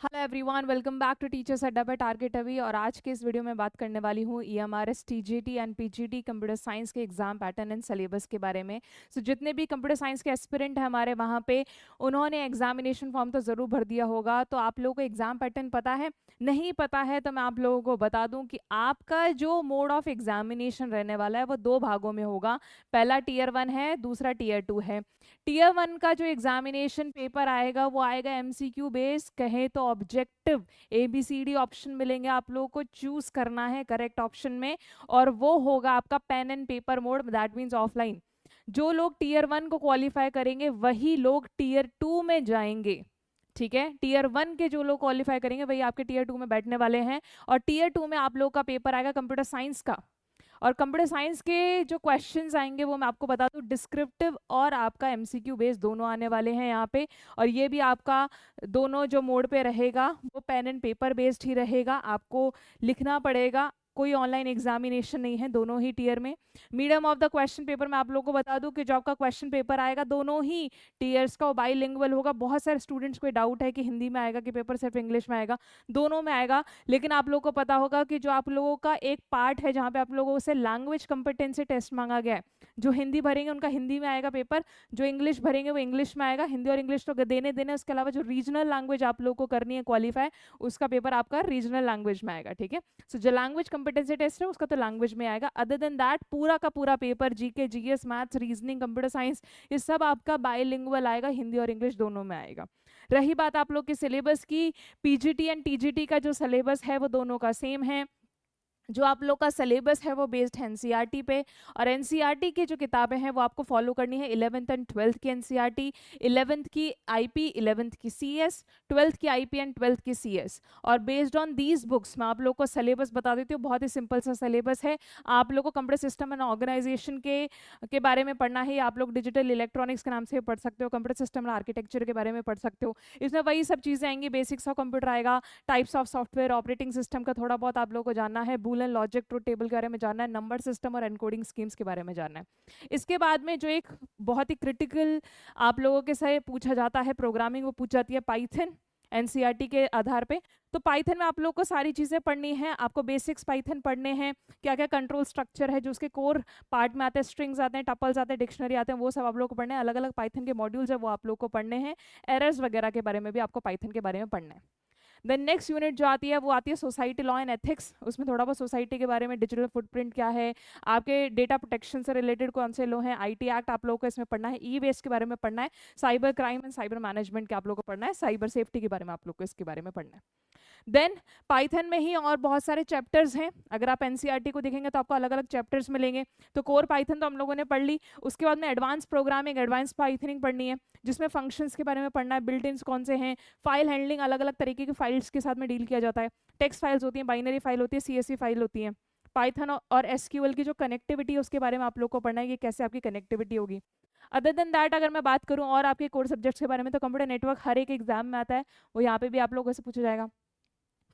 Hello everyone, welcome back to teachers Adda by target अभी। और आज के इस वीडियो में बात करने वाली हूँ EMRS TGT and PGT computer science के एग्जाम पैटर्न एंड सिलेबस के बारे में। जितने भी कंप्यूटर साइंस के एस्पिरेंट हैं हमारे वहाँ पे, उन्होंने एग्जामिनेशन फॉर्म तो ज़रूर भर दिया होगा। तो आप लोगों को एग्जाम पैटर्न पता है? नहीं पता है तो मैं आप लोगों को बता दूं कि आपका जो मोड ऑफ एग्जामिनेशन रहने वाला है वो दो भागों में होगा। पहला टीयर 1 है, दूसरा टीयर 2 है। टीयर 1 का जो एग्जामिनेशन पेपर आएगा वो आएगा एमसीक्यू बेस, कहे तो ऑब्जेक्टिव। ABCD ऑप्शन मिलेंगे, आप लोगों को चूज करना है करेक्ट ऑप्शन में, और वो होगा आपका pen and paper mode, that means offline. जो लोग टीयर 1 को क्वालिफाई करेंगे वही लोग टीयर 2 में जाएंगे। ठीक है, टीयर 1 के जो लोग क्वालिफाई करेंगे वही आपके टीयर 2 में बैठने वाले हैं। और टीयर 2 में आप लोग का पेपर आएगा कंप्यूटर साइंस का। और कंप्यूटर साइंस के जो क्वेश्चंस आएंगे वो मैं आपको बता दूं, डिस्क्रिप्टिव और आपका एमसीक्यू बेस दोनों आने वाले हैं यहाँ पे। और ये भी आपका दोनों जो मोड पे रहेगा वो पेन एंड पेपर बेस्ड ही रहेगा, आपको लिखना पड़ेगा, कोई ऑनलाइन एग्जामिनेशन नहीं है दोनों ही टीयर में। Medium of the question paper मैं आप लोगों को बता दूं कि जो आपका क्वेश्चन पेपर आएगा दोनों ही टीयर्स का बाईलिंगुअल होगा। बहुत सारे स्टूडेंट्स को डाउट है कि हिंदी में आएगा कि पेपर सिर्फ इंग्लिश में आएगा। दोनों में आएगा, लेकिन आप लोगों को पता होगा कि जो आप लोगों का एक पार्ट है जहाँ पे आप लोगों से लैंग्वेज कंपिटेंसी टेस्ट मांगा गया है, जो हिंदी भरेंगे उनका हिंदी में आएगा पेपर, जो इंग्लिश भरेंगे वो इंग्लिश में आएगा। हिंदी और इंग्लिश तो देने देने, उसके अलावा जो रीजनल लैंग्वेज आप लोगों को करनी है क्वालिफाई, उसका पेपर आपका रीजनल लैंग्वेज में आएगा। ठीक है, सो जो लैंग्वेज कंपिटेंसी टेस्ट है उसका तो लैंग्वेज में आएगा। अदर देन दैट पूरा का पूरा paper GK, GS, maths, reasoning, computer science, ये सब आपका बायलिंगुअल आएगा, हिंदी और इंग्लिश दोनों में आएगा। रही बात आप लोग के सिलेबस की, पीजीटी एंड टीजीटी का जो सिलेबस है वो दोनों का सेम है। जो आप लोग का सिलेबस है वो बेस्ड है एनसीईआरटी पे। और एनसीईआरटी की जो किताबें हैं वो आपको फॉलो करनी है। 11th एंड 12th की एनसीईआरटी, 11th की आईपी, 11th की सीएस, 12th की आईपी एंड 12th की सीएस। और बेस्ड ऑन दीज बुक्स मैं आप लोग को सिलेबस बता देती हूँ। बहुत ही सिंपल सा सिलेबस है। आप लोग को कंप्यूटर सिस्टम एंड ऑर्गेनाइजेशन के बारे में पढ़ना है। आप लोग डिजिटल इलेक्ट्रॉनिक्स के नाम से पढ़ सकते हो, कंप्यूटर सिस्टम एंड आर्किटेक्चर के बारे में पढ़ सकते हो। इसमें वही सब चीज़ें आएंगी, बेसिक्स ऑफ कंप्यूटर आएगा, types of software, operating system का थोड़ा बहुत आप लोगों को जानना है, बूलियन लॉजिक, ट्रुथ टेबल के बारे में जानना है, नंबर सिस्टम और एनकोडिंग स्कीम्स के बारे में जानना है। इसके बाद में जो एक बहुत ही क्रिटिकल आप लोगों के से पूछा जाता है प्रोग्रामिंग, वो पूछ जाती है पाइथन एनसीईआरटी के आधार पे। तो पाइथन में आप लोग को सारी चीज़ें पढ़नी है, आपको बेसिक्स पाइथन पढ़ने हैं, क्या क्या कंट्रोल स्ट्रक्चर है जो उसके कोर पार्ट में आते हैं, स्ट्रिंग्स आते हैं, टपल्स आते हैं, डिक्शनरी आते हैं, वो सब आप लोग को पढ़ने हैं। अलग अलग पाइथन के मॉड्यूल्स है वो आप लोग को पढ़ने हैं। एरर्स वगैरह के बारे में भी आपको पाइथन के बारे में पढ़ना है। देन नेक्स्ट यूनिट जो आती है वो आती है सोसाइटी लॉ एंड एथिक्स। उसमें थोड़ा बहुत सोसाइटी के बारे में, डिजिटल फुटप्रिंट क्या है, आपके डेटा प्रोटेक्शन से रिलेटेड कौन से लॉ हैं, आईटी एक्ट आप लोगों को इसमें पढ़ना है, ई वेस्ट के बारे में पढ़ना है, cyber crime and cyber management के आप लोगों को पढ़ना है, साइबर सेफ्टी के बारे में आप लोग को इसके बारे में पढ़ना है। देन पाइथन में ही और बहुत सारे चैप्टर्स हैं। अगर आप एनसीईआरटी को देखेंगे तो आपको अलग अलग चैप्टर्स मिलेंगे। तो कोर पाइथन तो हम लोगों ने पढ़ ली, उसके बाद में एडवांस प्रोग्रामिंग, एडवांस पाइथनिंग पढ़नी है, जिसमें फंक्शंस के बारे में पढ़ना है, बिल्ट इन्स कौन से हैं, फाइल हैंडलिंग, अलग अलग तरीके की फाइल्स के साथ में डील किया जाता है। टेक्स्ट फाइल्स होती हैं, बाइनरी फाइल होती है, सीएसवी फाइल होती है। पाइथन और एसक्यूएल की जो कनेक्टिविटी है उसके बारे में आप लोग को पढ़ना है कि कैसे आपकी कनेक्टिविटी होगी। अदर देन दैट अगर मैं बात करूं और आपके कोर सब्जेक्ट्स के बारे में, तो कंप्यूटर नेटवर्क हर एक एग्जाम में आता है, वो यहाँ पे भी आप लोगों से पूछा जाएगा।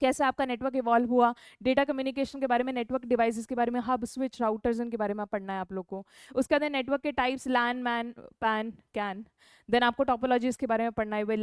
कैसे आपका नेटवर्क इवॉल्व हुआ, डेटा कम्युनिकेशन के बारे में, नेटवर्क डिवाइसेस के बारे में, हब स्विच राउटर्स के बारे में पढ़ना है आप लोग को। उसके बाद नेटवर्क के types, LAN, MAN, PAN, CAN. Then आपको टोपोलॉजीज के बारे में पढ़ना है, वे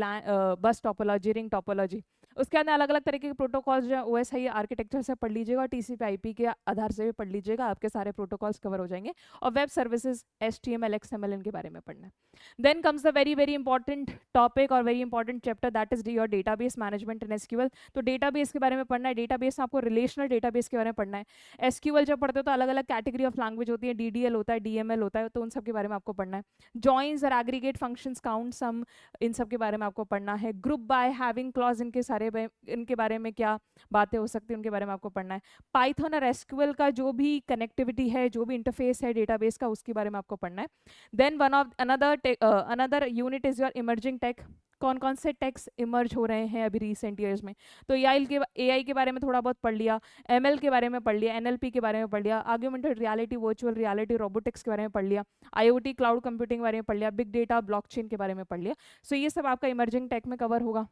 बस टोपोलॉजी, रिंग टोपोलॉजी। उसके बाद अलग अलग तरीके के प्रोटोकॉल्स जो ओएसआई आर्किटेक्चर से पढ़ लीजिएगा, और टीसीपी आईपी के आधार से भी पढ़ लीजिएगा, आपके सारे प्रोटोकॉल्स कवर हो जाएंगे। और वेब सर्विसेज, एचटीएमएल, एक्सएमएल इनके बारे में पढ़ना है। Then comes the very very important topic और very important chapter, that is your database management in SQL. तो डेटाबेस के बारे में पढ़ना है। डेटाबेस में आपको रिलेशनल डेटाबेस के बारे में पढ़ना है। एसक्यूएल जब पढ़ते हो तो अलग अलग कैटेगरी ऑफ लैंग्वेज होती है, डीडीएल होता है, डीएमएल होता है, तो उन सब के बारे में आपको पढ़ना है। जॉइंस और एग्रीगेट फंक्शंस, काउंट, सम, इन सब के बारे में आपको पढ़ना है। ग्रुप बाय, हैविंग क्लॉज, इनके बारे में क्या बातें हो सकती है उनके बारे में आपको पढ़ना है। पाइथन और एसक्यूएल का जो भी कनेक्टिविटी है, जो भी इंटरफेस है डेटाबेस का, उसके बारे में आपको पढ़ना है। Then one of another unit is your emerging tech. कौन कौन से टेक्स इमर्ज हो रहे हैं अभी रिसेंट ईयर्स में, तो एआई के बारे में थोड़ा बहुत पढ़ लिया, एमएल के बारे में पढ़ लिया, एनएलपी के बारे में पढ़ लिया, augmented reality, virtual reality, robotics के बारे में पढ़ लिया, आईओटी, क्लाउड कंप्यूटिंग के बारे में पढ़ लिया, बिग डेटा, ब्लॉकचेन के बारे में पढ़ लिया। सो ये सब आपका इमर्जिंग टेक में कवर होगा।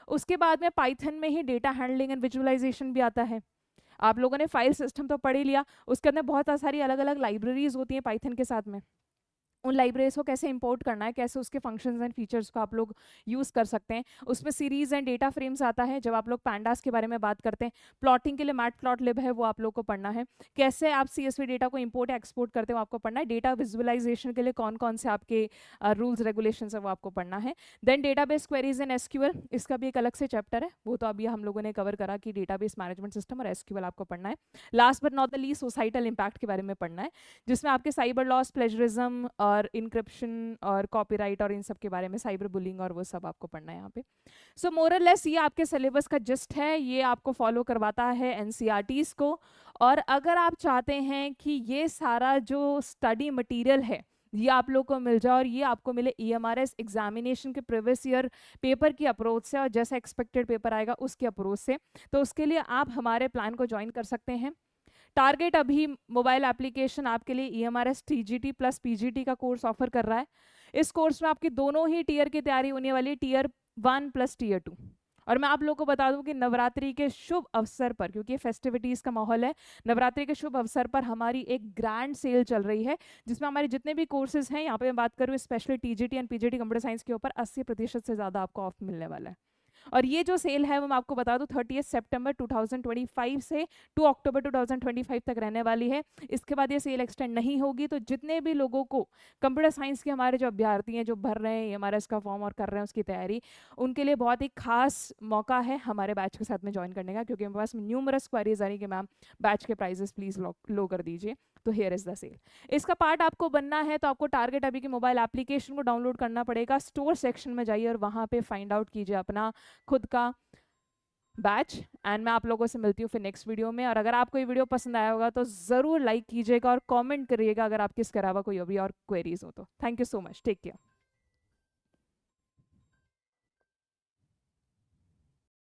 उसके बाद में पाइथन में ही डेटा हैंडलिंग एंड विजुअलाइजेशन भी आता है। आप लोगों ने फाइल सिस्टम तो पढ़ ही लिया, उसके अंदर बहुत सारी अलग अलग लाइब्रेरीज होती हैं पाइथन के साथ में। उन लाइब्रेरीज को कैसे इंपोर्ट करना है, कैसे उसके फंक्शंस एंड फीचर्स को आप लोग यूज़ कर सकते हैं। उसमें सीरीज एंड डेटा फ्रेम्स आता है। जब आप लोग पैंडास के बारे में बात करते हैं, प्लॉटिंग के लिए मैटप्लॉटलिब है, वो आप लोग को पढ़ना है। कैसे आप CSV डेटा को इंपोर्ट एक्सपोर्ट करते हो आपको पढ़ना है। डेटा विजुअलाइजेशन के लिए कौन कौन से आपके रूल्स रेगुलेशंस है वो आपको पढ़ना है। Then database queries in SQL, इसका भी एक अलग से चैप्टर है, वो तो अभी हम लोगों ने कवर करा कि डेटाबेस मैनेजमेंट सिस्टम और SQL आपको पढ़ना है। Last but not the least societal impact के बारे में पढ़ना है, जिसमें आपके साइबर लॉस, प्लेजरिज्म और इंक्रिप्शन और कॉपीराइट और इन सब के बारे में, साइबर बुलिंग और वो सब आपको पढ़ना है यहाँ पे। सो मोरल लेस ये आपके सिलेबस का जस्ट है, ये आपको फॉलो करवाता है NCERTs को। और अगर आप चाहते हैं कि ये सारा जो स्टडी मटेरियल है ये आप लोग को मिल जाए और ये आपको मिले EMRS एग्जामिनेशन के प्रीवियस ईयर पेपर की अप्रोच से और जैसा एक्सपेक्टेड पेपर आएगा उसकी अप्रोच से, तो उसके लिए आप हमारे प्लान को ज्वाइन कर सकते हैं। टारगेट अभी मोबाइल एप्लीकेशन आपके लिए EMRS TGT प्लस PGT का कोर्स ऑफर कर रहा है। इस कोर्स में आपकी दोनों ही टीयर की तैयारी होने वाली है, Tier 1 प्लस Tier 2। और मैं आप लोगों को बता दूं कि नवरात्रि के शुभ अवसर पर, क्योंकि फेस्टिविटीज का माहौल है, नवरात्रि के शुभ अवसर पर हमारी एक ग्रैंड सेल चल रही है, जिसमें हमारे जितने भी कोर्सेज हैं, यहाँ पे मैं बात करूँ specially TGT and PGT computer science के ऊपर 80% से ज़्यादा आपको ऑफ मिलने वाला है। और ये जो सेल है वो मैं आपको बता दूं 30 सितंबर 2025 से 2 अक्टूबर 2025 तक रहने वाली है। इसके बाद ये सेल एक्सटेंड नहीं होगी। तो जितने भी लोगों को कंप्यूटर साइंस के हमारे जो अभ्यर्थी हैं जो भर रहे हैं हमारा इसका फॉर्म और कर रहे हैं उसकी तैयारी, उनके लिए बहुत ही खास मौका है हमारे बैच के साथ में ज्वाइन करने का, क्योंकि मेरे पास न्यूमरस क्वेरीज आ रही कि मैम बैच के प्राइजेस प्लीज लो कर दीजिए। तो हियर इज द सेल। इसका पार्ट आपको बनना है तो आपको टारगेट अभी की मोबाइल एप्लीकेशन को डाउनलोड करना पड़ेगा, स्टोर सेक्शन में जाइए और वहाँ पे फाइंड आउट कीजिए अपना खुद का बैच। एंड मैं आप लोगों से मिलती हूँ फिर नेक्स्ट वीडियो में। और अगर आपको ये वीडियो पसंद आया होगा तो ज़रूर लाइक कीजिएगा और कमेंट करिएगा अगर आपके इसके अलावा कोई अभी और क्वेरीज हो तो। Thank you so much, take care.